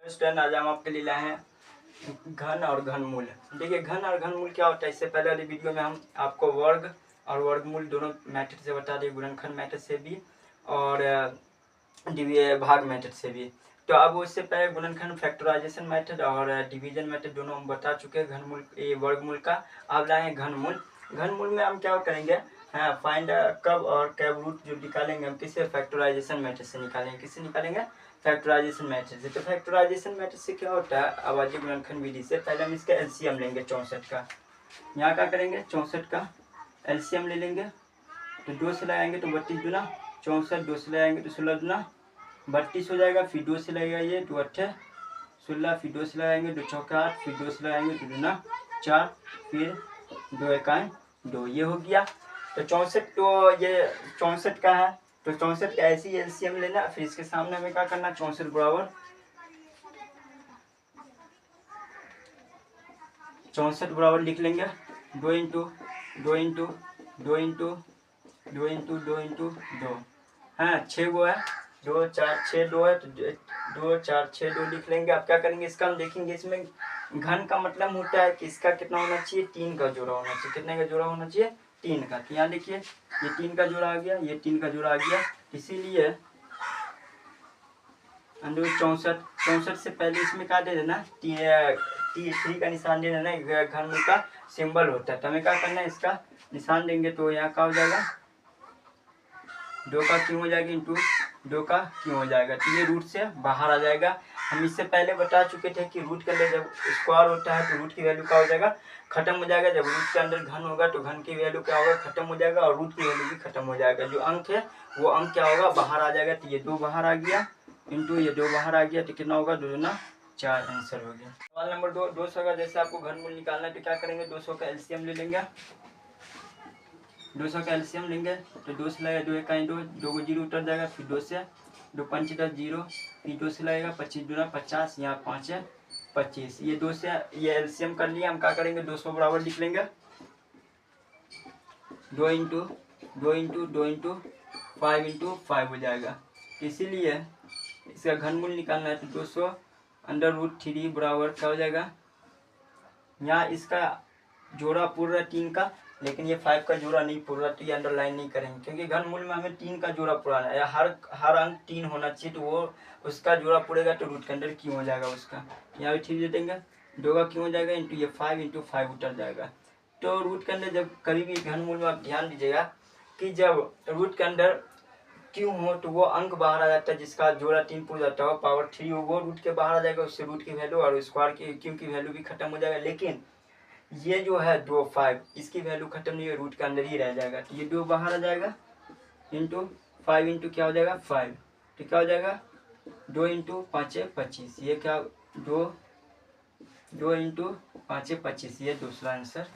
Stand आज हम आपके लिए लाए हैं घन और घनमूल। देखिए घन और घनमूल क्या होता है, इससे पहले वाली वीडियो में हम आपको वर्ग और वर्गमूल दोनों मेथड से बता दिए, गुणनखंड मेथड से भी और भाग मेथड से भी। तो अब उससे पहले गुणनखंड फैक्टराइजेशन मेथड और डिवीजन मेथड दोनों हम बता चुके हैं। घनमूल ये वर्गमूल का, अब लाए हैं घनमूल। घनमूल में हम क्या करेंगे, फाइंड कब और कैब रूट जो निकालेंगे हम किसे, फैक्टराइजेशन मेथड से निकालेंगे। किससे निकालेंगे, फैक्टराइजेशन मेथड से। तो फैक्टराइजेशन मेथड से क्या होता है, आवाजी गुणनखंड विधि से पहले हम इसका एलसीएम लेंगे 64 का। यहाँ क्या करेंगे, 64 का एलसीएम ले लेंगे। तो 2 से लगाएंगे तो 32 दूना 64, 2 से लगाएंगे तो 16 दूना 32 हो जाएगा। फिर 2 से लगेगा ये 2 8 16, फिर 2 से लगाएंगे 2 चौका 8, फिर 2 से लगाएंगे 2 दूना 4, फिर 2 एकाएं 2, ये हो गया। तो 64 तो ये 64 का है, तो 64 का ऐसी एलसीएम लेना। फिर इसके सामने हमें क्या करना, 64 बराबर 64 बराबर लिख लेंगे 2 into 2 into 2 into 2 into 2 into 2 है 6 गो है, 2 4 6 2 है तो 2 4 6 2 लिख लेंगे। अब क्या करेंगे, इसका हम देखेंगे। इसमें घन का मतलब होता है कि इसका कितना होना चाहिए, 3 का जोड़ा होना चाहिए। कितने का जोड़ा होना चाहिए, 3 का। तो यहाँ देखिए ये 3 का जोड़ा आ गया, ये 3 का जोड़ा आ गया। इसीलिए अंडर 64 से पहले इसमें क्या दे देना, 3 का निशान दे देना। घनमूल का सिंबल होता है, तो हमें क्या करना है, इसका निशान देंगे। तो यहाँ क्या हो जाएगा, 2 का क्यों हो जाएगा इंटू 2 का क्यों हो जाएगा। तो ये रूट से बाहर आ जाएगा। हम इससे पहले बता चुके थे कि रूट के अंदर जब स्क्वायर होता है तो रूट की वैल्यू क्या हो जाएगा, खत्म हो जाएगा। जब रूट के अंदर घन होगा तो घन की वैल्यू क्या होगा, खत्म हो जाएगा, और रूट की वैल्यू भी खत्म हो जाएगा। जो अंक है वो अंक क्या होगा, बाहर आ जाएगा। तो ये 2 बाहर आ गया इंटू ये 2 बाहर आ गया, तो कितना होगा, 2 दूना 4 आंसर हो गया। सवाल नंबर 2, 200 का जैसे आपको घनमूल निकालना है तो क्या करेंगे, 200 का एलसीएम ले लेंगे। 200 का एलसीएम लेंगे तो 2 से लगेगा 2 इकाई 2, 2 को 0 उतर जाएगा। फिर 2 से 2 5 10 0, फिर 2 से लगेगा 25 दूना 50, यहाँ 5 है 25। ये 2 से ये एलसीएम कर लिया। हम क्या करेंगे, 200 बराबर लिख लेंगे 2 इंटू 2 इंटू 2 इंटू 5 इंटू 5 हो जाएगा। इसीलिए इसका घनमूल निकालना है तो 200 अंडर रूट 3 बराबर क्या हो जाएगा, यहाँ इसका जोड़ा पूरा रहा 3 का, लेकिन ये 5 का जोड़ा नहीं पूरा रहा, तो ये अंडरलाइन नहीं करेंगे क्योंकि घनमूल में हमें 3 का जोड़ा पुराना है। हर अंक 3 होना चाहिए, तो वो उसका जोड़ा पुरेगा तो रूट के अंदर क्यों हो जाएगा उसका। यहाँ भी ठीक दे देंगे, 2 का क्यों हो जाएगा इंटू ये 5 इंटू 5 उतर जाएगा। तो रूट के अंदर जब कभी भी घनमूल में आप ध्यान दीजिएगा कि जब रूट के अंदर क्यों हो तो वो अंक बाहर आ जाता है, जिसका जोड़ा 3 पूरा जाता है, पावर 3 हो वो रूट के बाहर आ जाएगा। उससे रूट की वैल्यू और स्क्वायर की क्यों की वैल्यू भी खत्म हो जाएगा। लेकिन ये जो है 2 5 इसकी वैल्यू खत्म नहीं है, रूट के अंदर ही रह जाएगा। तो ये 2 बाहर आ जाएगा इंटू 5 इंटू क्या हो जाएगा 5, तो क्या हो जाएगा 2 इंटू 5 25, ये क्या 2 इंटू 5 25, ये दूसरा आंसर।